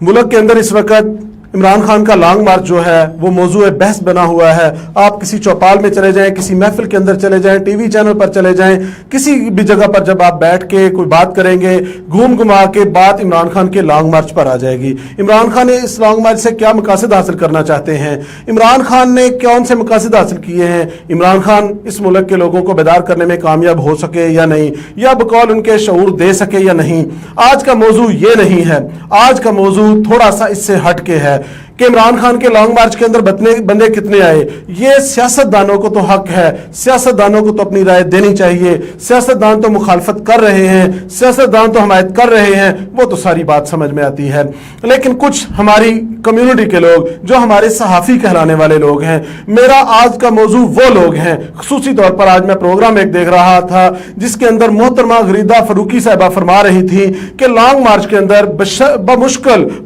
मुल्क के अंदर इस वक्त इमरान खान का लॉन्ग मार्च जो है वो मौजूद बहस बना हुआ है। आप किसी चौपाल में चले जाएं, किसी महफिल के अंदर चले जाएं, टीवी चैनल पर चले जाएं, किसी भी जगह पर जब आप बैठ के कोई बात करेंगे, घूम घुमा के बात इमरान खान के लॉन्ग मार्च पर आ जाएगी। इमरान खान ने इस लॉन्ग मार्च से क्या मकासद हासिल करना चाहते हैं, इमरान खान ने कौन से मकासद हासिल किए हैं, इमरान खान इस मुल्क के लोगों को बेदार करने में कामयाब हो सके या नहीं, या बकौल उनके शऊर दे सके या नहीं। आज का मौजू ये नहीं है, आज का मौजू थोड़ा सा इससे हट के है कि इमरान खान के लॉन्ग मार्च के अंदर बंदे कितने आए। ये सियासतदानों को तो हक है, सियासतदानों को तो अपनी राय देनी चाहिए। सियासतदान तो मुखालफत कर रहे हैं, सियासतदान तो हमायत कर रहे हैं, वो तो सारी बात समझ में आती है। लेकिन कुछ हमारी कम्युनिटी के लोग जो हमारे सहाफ़ी कहलाने वाले लोग हैं, मेरा आज का मौजू वो लोग हैं। खुसूसी तौर पर आज मैं प्रोग्राम एक देख रहा था जिसके अंदर मोहतरमा गरीदा फरूकी साहिबा फरमा रही थी कि लॉन्ग मार्च के अंदर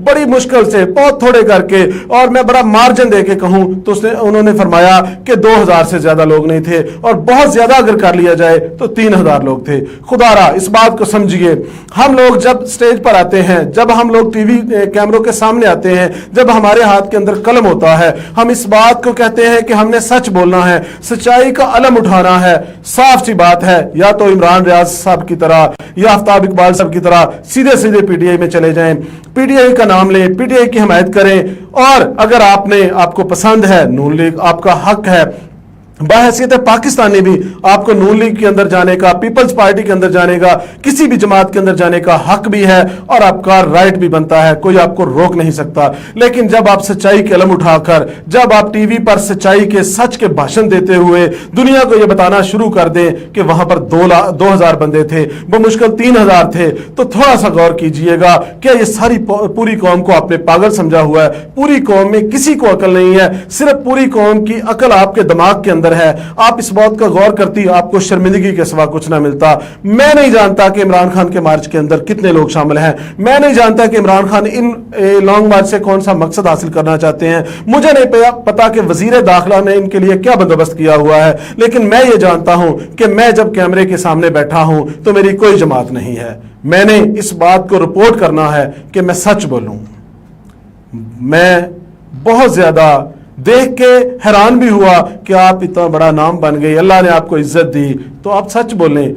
बड़ी मुश्किल से बहुत थोड़े करके, और मैं बड़ा मार्जिन देके कहूं तो उन्होंने फरमाया कि 2000 से ज्यादा लोग नहीं थे, और बहुत ज्यादा अगर कर लिया जाए तो 3000 लोग थे। खुदारा इस बात को समझिए, हम लोग जब स्टेज पर आते हैं, जब हम लोग टीवी कैमरों के सामने आते हैं, जब हमारे हाथ के अंदर कलम होता है, हम इस बात को कहते हैं कि हमने सच बोलना है, सच्चाई का अलम उठाना है। साफ सी बात है, या तो इमरान रियाज साहब की तरह या आफ्ताब इकबाल साहब की तरह सीधे सीधे पीटीआई में चले जाएं, पीटीआई का नाम लें, पीटीआई की हिमायत करें, और अगर आपको पसंद है नून लीग, आपका हक है बहैसियत पाकिस्तानी भी आपको नून लीग के अंदर जाने का, पीपल्स पार्टी के अंदर जाने का, किसी भी जमात के अंदर जाने का हक भी है और आपका राइट भी बनता है, कोई आपको रोक नहीं सकता। लेकिन जब आप सच्चाई के अलम उठाकर, जब आप टीवी पर सच्चाई के, सच के भाषण देते हुए दुनिया को यह बताना शुरू कर दें कि वहां पर 2000 बंदे थे, बमुश्किल 3000 थे, तो थोड़ा सा गौर कीजिएगा। क्या ये सारी पूरी कौम को आपने पागल समझा हुआ है? पूरी कौम में किसी को अकल नहीं है, सिर्फ पूरी कौम की अकल आपके दिमाग के अंदर है। आप इस बात का गौर करती, आपको शर्मिंदगी के सिवा कुछ ना मिलता। मैं नहीं जानता कि इमरान खान के मार्च के अंदर कितने लोग शामिल हैं, मैं नहीं जानता कि इमरान खान इन लॉन्ग मार्च से कौन सा मकसद हासिल करना चाहते हैं, मुझे नहीं पता कि वजीर दाखिला ने इनके लिए क्या बंदोबस्त किया हुआ है। लेकिन मैं ये जानता हूं कि मैं जब कैमरे के सामने बैठा हूं तो मेरी कोई जमात नहीं है। मैंने इस बात को रिपोर्ट करना है कि मैं सच बोलूं। मैं बहुत ज्यादा देख के हैरान भी हुआ कि आप इतना बड़ा नाम बन गए, अल्लाह ने आपको इज्जत दी, तो आप सच बोलें।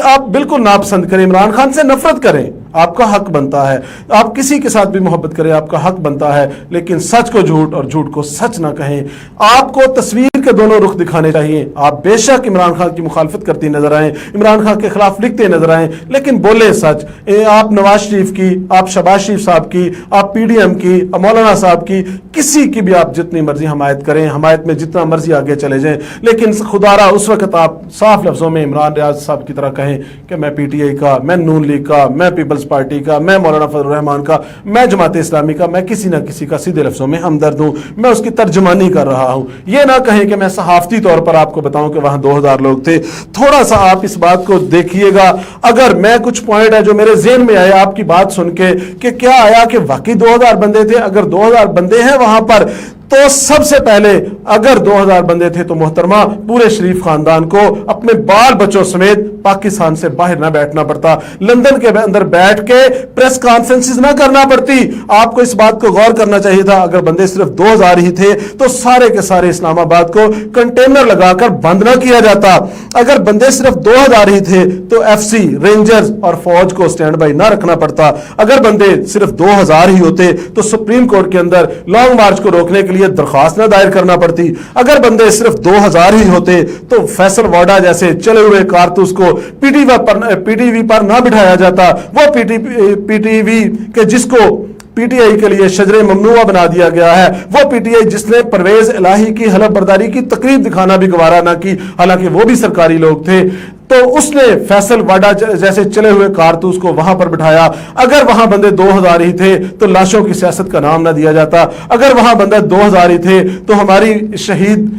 आप बिल्कुल नापसंद करें, इमरान खान से नफरत करें, आपका हक बनता है। आप किसी के साथ भी मोहब्बत करें, आपका हक बनता है, लेकिन सच को झूठ और झूठ को सच ना कहें। आपको तस्वीर के दोनों रुख दिखाने चाहिए। आप बेशक इमरान खान की मुखालफत करती नजर आए, इमरान खान के खिलाफ लिखते नजर आए, लेकिन बोले सच। आप नवाज शरीफ की, आप शहबाज शरीफ साहब की, आप पीडीएम की, मौलाना साहब की, किसी की भी आप जितनी मर्जी हमायत करें, हमायत में जितना मर्जी आगे चले जाएं, लेकिन खुदारा उस वक्त आप साफ लफ्जों में इमरान रियाज साहब की तरह कहें कि मैं पीटीआई का, मैं नून लीग का, मैं पीपल्स पार्टी का, मैं मौलाना फजल रहमान का, मैं जमात इस्लामी का, मैं किसी ना किसी का सीधे लफ्जों में हमदर्द हूं, मैं उसकी तर्जमानी कर रहा हूं। ये ना कहें कि मैं सहाफती तौर पर आपको बताऊं कि वहां 2000 लोग थे। थोड़ा सा आप इस बात को देखिएगा। अगर मैं कुछ पॉइंट है जो मेरे ज़हन में आया आपकी बात सुन के कि क्या आया कि वाकई 2000 बंदे थे, अगर 2000 बंदे हैं वहां पर, तो सबसे पहले अगर 2000 बंदे थे तो मोहतरमा पूरे शरीफ खानदान को अपने बाल बच्चों समेत पाकिस्तान से बाहर ना बैठना पड़ता, लंदन के अंदर बैठ के प्रेस कॉन्फ्रेंसेस ना करना पड़ती। आपको इस बात को गौर करना चाहिए था। अगर बंदे सिर्फ 2000 ही थे तो सारे के सारे इस्लामाबाद को कंटेनर लगाकर बंद ना किया जाता। अगर बंदे सिर्फ 2000 ही थे तो एफसी, रेंजर्स और फौज को स्टैंड बाई ना रखना पड़ता। अगर बंदे सिर्फ 2000 ही होते तो सुप्रीम कोर्ट के अंदर लॉन्ग मार्च को रोकने के लिए दरखास्त ना दायर करना पड़ती। अगर बंदे सिर्फ 2000 ही होते तो फैसल वाडा जैसे चले हुए कारतूस को पीटीवी पर ना बिठाया जाता। वो पीटीवी के जिसको पीटीआई के लिए शजरे ममनुआ बना दिया गया है, वो पीटीआई जिसने परवेज इलाही की हलफ बर्दारी की तकरीब दिखाना भी गवारा ना की, हालांकि वो भी सरकारी लोग थे, तो उसने फैसल वाडा जैसे चले हुए कारतूस को वहां पर बिठाया। अगर वहां बंदे 2000 ही थे तो लाशों की सियासत का नाम ना दिया जाता। अगर वहां बंदे 2000 ही थे तो हमारी शहीद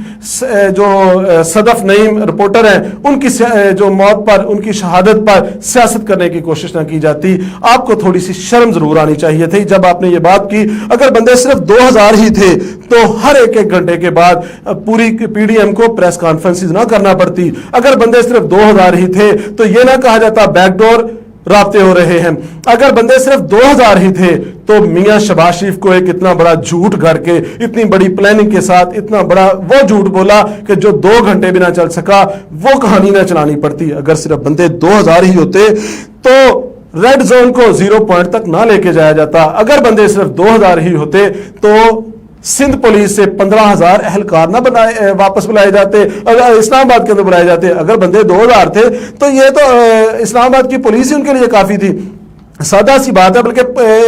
जो सदफ नईम रिपोर्टर हैं उनकी जो मौत पर, उनकी शहादत पर सियासत करने की कोशिश ना की जाती। आपको थोड़ी सी शर्म जरूर आनी चाहिए थी जब आपने ये बात की। अगर बंदे सिर्फ 2000 ही थे तो हर एक घंटे के बाद पूरी पीडीएम को प्रेस कॉन्फ्रेंसेस ना करना पड़ती। अगर बंदे सिर्फ 2000 ही थे तो ये ना कहा जाता बैकडोर राब्ते हो रहे हैं। अगर बंदे सिर्फ 2000 ही थे तो मियां शहबाज शरीफ को एक इतना बड़ा झूठ घर के, इतनी बड़ी प्लानिंग के साथ इतना बड़ा वो झूठ बोला कि जो 2 घंटे भी ना चल सका, वो कहानी ना चलानी पड़ती। अगर सिर्फ बंदे 2000 ही होते तो रेड जोन को 0 पॉइंट तक ना लेके जाया जाता। अगर बंदे सिर्फ 2000 ही होते तो सिंध पुलिस से 15,000 अहलकार ना बनाए वापस बुलाए जाते, अगर इस्लामाबाद के अंदर बुलाए जाते। अगर बंदे 2000 थे तो ये तो इस्लामाबाद की पुलिस ही उनके लिए काफी थी। सादा सी बात है, बल्कि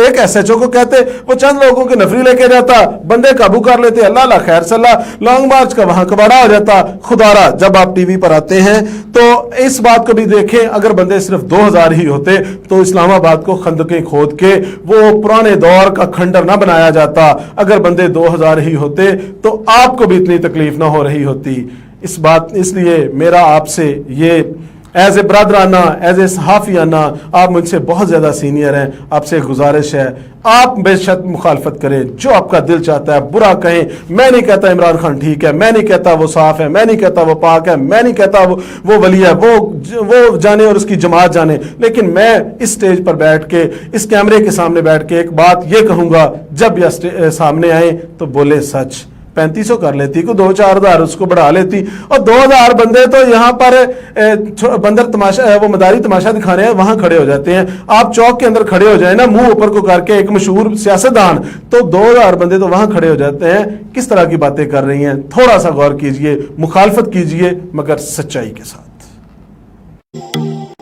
एक एसएचओ को कहते वो चंद लोगों की नफरी लेके जाता, बंदे काबू कर लेते, अल्लाह ला खैर सल्ला, लॉन्ग मार्च का वहां कबाड़ा हो जाता। खुदारा जब आप टीवी पर आते हैं तो इस बात को भी देखें, अगर बंदे सिर्फ 2000 ही होते तो इस्लामाबाद को खंदकें खोद के वो पुराने दौर का खंडर ना बनाया जाता। अगर बंदे 2000 ही होते तो आपको भी इतनी तकलीफ ना हो रही होती। इस बात इसलिए मेरा आपसे ये एज ए ब्रदराना, एज ए सहाफियाना, आप मुझसे बहुत ज़्यादा सीनियर हैं, आपसे गुजारिश है आप बेशक मुखालफत करें, जो आपका दिल चाहता है बुरा कहें। मैं नहीं कहता इमरान खान ठीक है, मैं नहीं कहता वो साफ है, मैं नहीं कहता वो पाक है, मैं नहीं कहता वो वली है, वो जाने और उसकी जमात जाने। लेकिन मैं इस स्टेज पर बैठ के, इस कैमरे के सामने बैठ के एक बात ये कहूँगा, जब यह सामने आए तो बोले सच। 3500 कर लेती, को 2-4 हज़ार उसको बढ़ा लेती, और 2000 बंदे तो यहाँ पर बंदर तमाशा, वो मदारी तमाशा दिखाने हैं, वहां खड़े हो जाते हैं। आप चौक के अंदर खड़े हो जाए ना मुंह ऊपर को करके, एक मशहूर सियासतदान, तो 2000 बंदे तो वहां खड़े हो जाते हैं। किस तरह की बातें कर रही हैं, थोड़ा सा गौर कीजिए, मुखालफत कीजिए मगर सच्चाई के साथ।